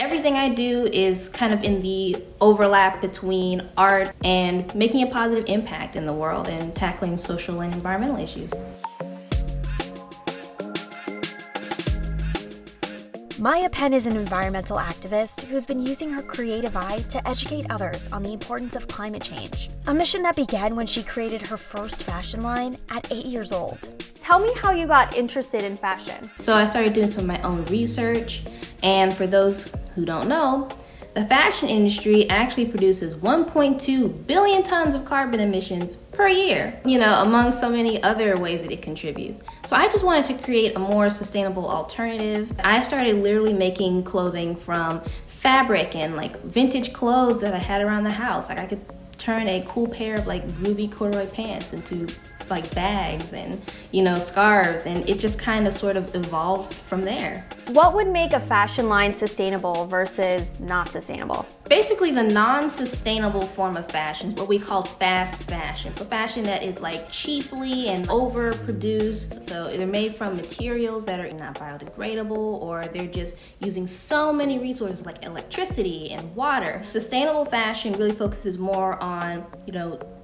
Everything I do is kind of in the overlap between art and making a positive impact in the world and tackling social and environmental issues. Penn is an environmental activist who's been using her creative eye to educate others on the importance of climate change, a mission that began when she created her first fashion line at 8 years old. Tell me how you got interested in fashion. So I started doing some of my own research, and for those who don't know, the fashion industry actually produces 1.2 billion tons of carbon emissions per year, among so many other ways that it contributes. So I just wanted to create a more sustainable alternative. I started literally making clothing from fabric and vintage clothes that I had around the house. I could turn a cool pair of groovy corduroy pants into bags and scarves, and it just kind of sort of evolved from there. What would make a fashion line sustainable versus not sustainable? Basically, the non-sustainable form of fashion is what we call fast fashion. So fashion that is cheaply and overproduced. So they're made from materials that are not biodegradable, or they're just using so many resources like electricity and water. Sustainable fashion really focuses more on,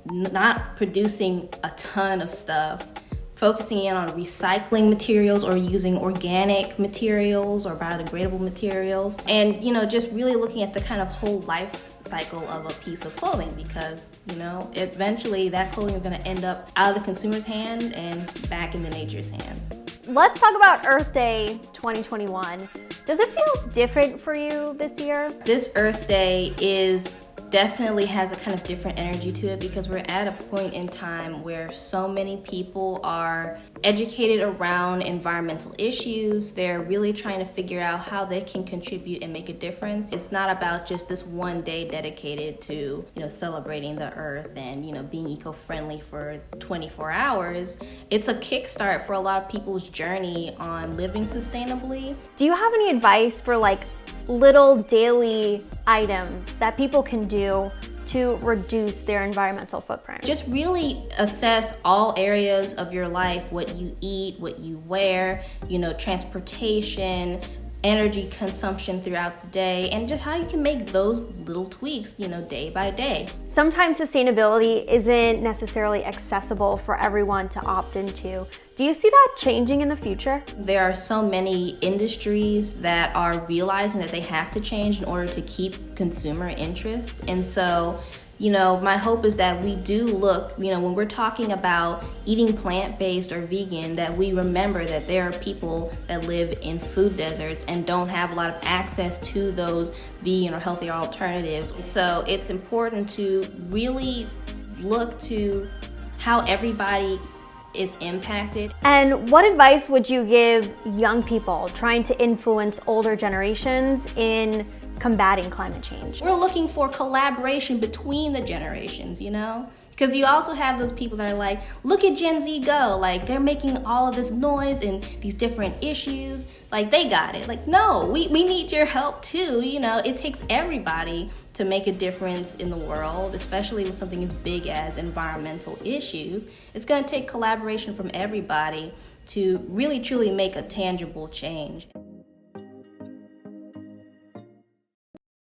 not producing a ton of stuff, focusing in on recycling materials or using organic materials or biodegradable materials, and just really looking at the kind of whole life cycle of a piece of clothing, because eventually that clothing is going to end up out of the consumer's hand and back into nature's hands. Let's talk about Earth Day 2021. Does it feel different for you this year? This Earth Day definitely has a kind of different energy to it, because we're at a point in time where so many people are educated around environmental issues. They're really trying to figure out how they can contribute and make a difference. It's not about just this one day dedicated to, celebrating the earth and, being eco-friendly for 24 hours. It's a kickstart for a lot of people's journey on living sustainably. Do you have any advice for little daily items that people can do to reduce their environmental footprint? Just really assess all areas of your life: what you eat, what you wear, transportation, energy consumption throughout the day, and just how you can make those little tweaks, day by day. Sometimes sustainability isn't necessarily accessible for everyone to opt into. Do you see that changing in the future? There are so many industries that are realizing that they have to change in order to keep consumer interest. And so, my hope is that we do look, when we're talking about eating plant-based or vegan, that we remember that there are people that live in food deserts and don't have a lot of access to those vegan or healthier alternatives. So it's important to really look to how everybody is impacted. And what advice would you give young people trying to influence older generations in combating climate change? We're looking for collaboration between the generations, Because you also have those people that are look at Gen Z go, they're making all of this noise and these different issues, they got it. No, we need your help too, It takes everybody to make a difference in the world, especially with something as big as environmental issues. It's going to take collaboration from everybody to really truly make a tangible change.